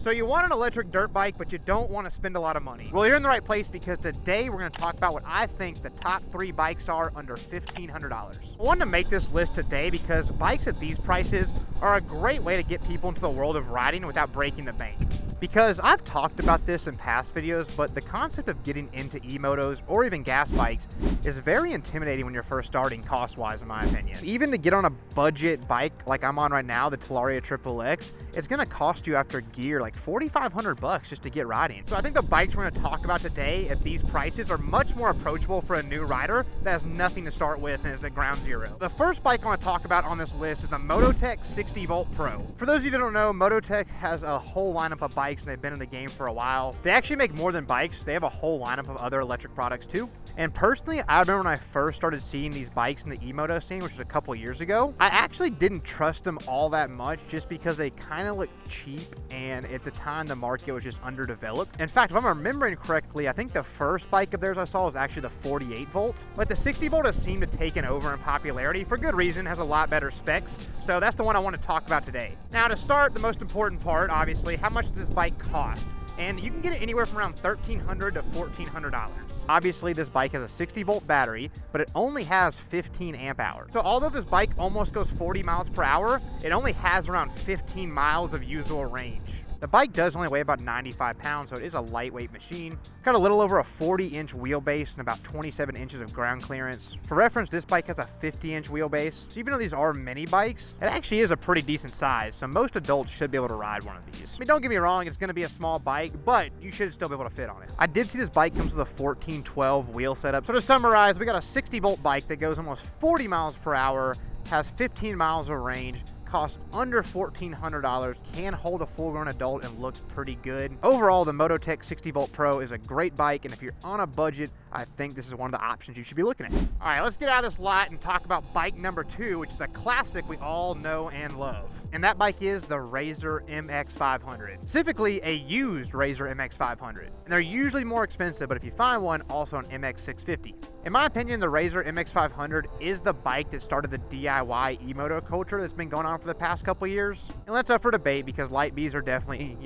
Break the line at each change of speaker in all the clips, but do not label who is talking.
So you want an electric dirt bike, but you don't want to spend a lot of money. Well, you're in the right place because today we're going to talk about what I think the top 3 bikes are under $1,500. I wanted to make this list today because bikes at these prices are a great way to get people into the world of riding without breaking the bank. Because I've talked about this in past videos, but the concept of getting into e-motos or even gas bikes is very intimidating when you're first starting cost-wise, in my opinion. Even to get on a budget bike like I'm on right now, the Talaria XXX, it's going to cost you after gear like $4,500 just to get riding. So I think the bikes we're going to talk about today at these prices are much more approachable for a new rider that has nothing to start with and is at ground zero. The first bike I want to talk about on this list is the Mototech 60 Volt Pro. For those of you that don't know, Mototech has a whole lineup of bikes and they've been in the game for a while. They actually make more than bikes. They have a whole lineup of other electric products too. And personally, I remember when I first started seeing these bikes in the e-moto scene, which was a couple years ago, I actually didn't trust them all that much just because they kind of looked cheap, and at the time the market was just underdeveloped. In fact, if I'm remembering correctly, I think the first bike of theirs I saw was actually the 48 volt, but the 60 volt has seemed to taken over in popularity for good reason, has a lot better specs. So that's the one I want to talk about today. Now to start, the most important part, obviously, how much does this bike cost? And you can get it anywhere from around $1,300 to $1,400. Obviously, this bike has a 60 volt battery, but it only has 15 amp hours. So although this bike almost goes 40 miles per hour, it only has around 15 miles of usable range. The bike does only weigh about 95 pounds, so it is a lightweight machine. It's got a little over a 40-inch wheelbase and about 27 inches of ground clearance. For reference, this bike has a 50-inch wheelbase, so even though these are mini bikes, it actually is a pretty decent size, so most adults should be able to ride one of these. I mean, don't get me wrong, it's going to be a small bike, but you should still be able to fit on it. I did see this bike comes with a 1412 wheel setup. So to summarize, we got a 60-volt bike that goes almost 40 miles per hour, has 15 miles of range, costs under $1,400, can hold a full-grown adult, and looks pretty good. Overall, the Mototech 60 Volt Pro is a great bike, and if you're on a budget, I think this is one of the options you should be looking at. All right, let's get out of this lot and talk about bike number 2, which is a classic we all know and love. And that bike is the Razor MX500, specifically a used Razor MX500. And they're usually more expensive, but if you find one, also an MX650. In my opinion, the Razor MX500 is the bike that started the DIY e-moto culture that's been going on for the past couple years. And that's up for debate because light Bs are definitely,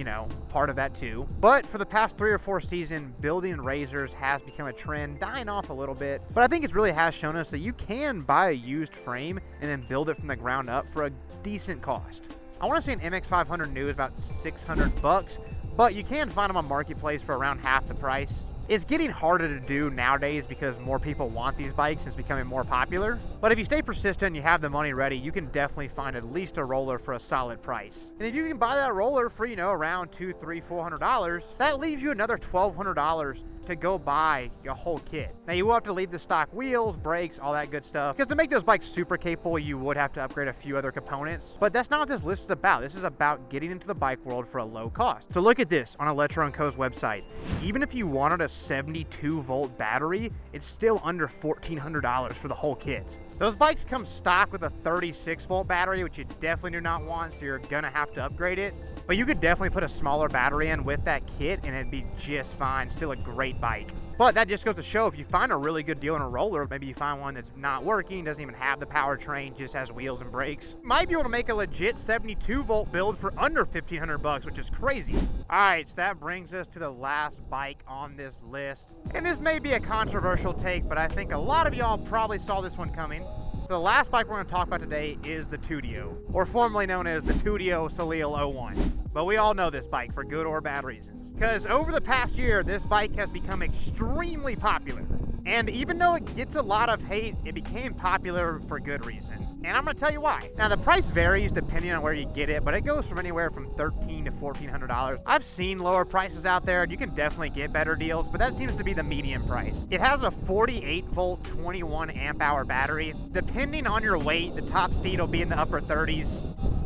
part of that too. But for the past 3 or 4 seasons, building Razors has become a trend, dying off a little bit. But I think it really has shown us that you can buy a used frame and then build it from the ground up for a decent cost. I want to say an MX500 new is about $600, but you can find them on Marketplace for around half the price. It's getting harder to do nowadays because more people want these bikes and it's becoming more popular. But if you stay persistent and you have the money ready, you can definitely find at least a roller for a solid price. And if you can buy that roller for, around $200, $300, $400, that leaves you another $1,200 to go buy your whole kit. Now you will have to leave the stock wheels, brakes, all that good stuff, because to make those bikes super capable, you would have to upgrade a few other components. But that's not what this list is about. This is about getting into the bike world for a low cost. So look at this on Electro & Co.'s website. Even if you wanted a 72 volt battery, it's still under $1,400 for the whole kit. Those bikes come stock with a 36 volt battery, which you definitely do not want, so you're gonna have to upgrade it. But you could definitely put a smaller battery in with that kit and it'd be just fine. Still a great bike. But that just goes to show, if you find a really good deal on a roller, maybe you find one that's not working, doesn't even have the powertrain, just has wheels and brakes, you might be able to make a legit 72 volt build for under $1,500, which is crazy. All right, so that brings us to the last bike on this list. And this may be a controversial take, but I think a lot of y'all probably saw this one coming. The last bike we're going to talk about today is the Tudio, or formerly known as the Tudio Soleil 01. But we all know this bike for good or bad reasons. Because over the past year, this bike has become extremely popular. And even though it gets a lot of hate, it became popular for good reason. And I'm going to tell you why. Now, the price varies depending on where you get it, but it goes from anywhere from $1,300 to $1,400. I've seen lower prices out there, and you can definitely get better deals, but that seems to be the median price. It has a 48 volt, 21 amp hour battery. Depending on your weight, the top speed will be in the upper 30s.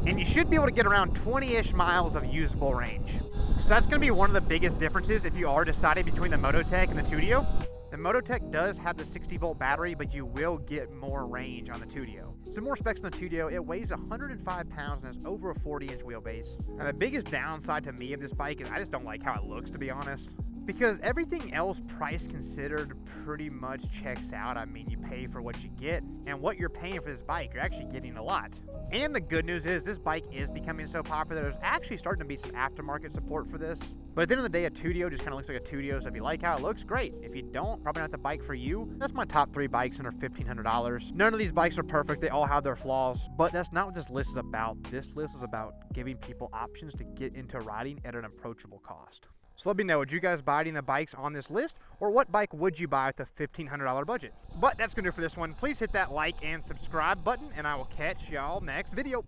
And you should be able to get around 20-ish miles of usable range. So that's going to be one of the biggest differences if you are deciding between the Mototech and the Tudio. The Mototech does have the 60 volt battery, but you will get more range on the Tudio. Some more specs on the Tudio: it weighs 105 pounds and has over a 40-inch wheelbase. Now the biggest downside to me of this bike is I just don't like how it looks, to be honest. because everything else, price considered, pretty much checks out. I mean, you pay for what you get, and what you're paying for this bike, you're actually getting a lot. And the good news is this bike is becoming so popular, there's actually starting to be some aftermarket support for this. But at the end of the day, a Tudio just kind of looks like a Tudio, so if you like how it looks, great. If you don't, probably not the bike for you. That's my top 3 bikes under $1,500. None of these bikes are perfect, they all have their flaws, but that's not what this list is about. This list is about giving people options to get into riding at an approachable cost. So let me know, would you guys buy any of the bikes on this list, or what bike would you buy with a $1,500 budget? But that's gonna do it for this one. Please hit that like and subscribe button, and I will catch y'all next video.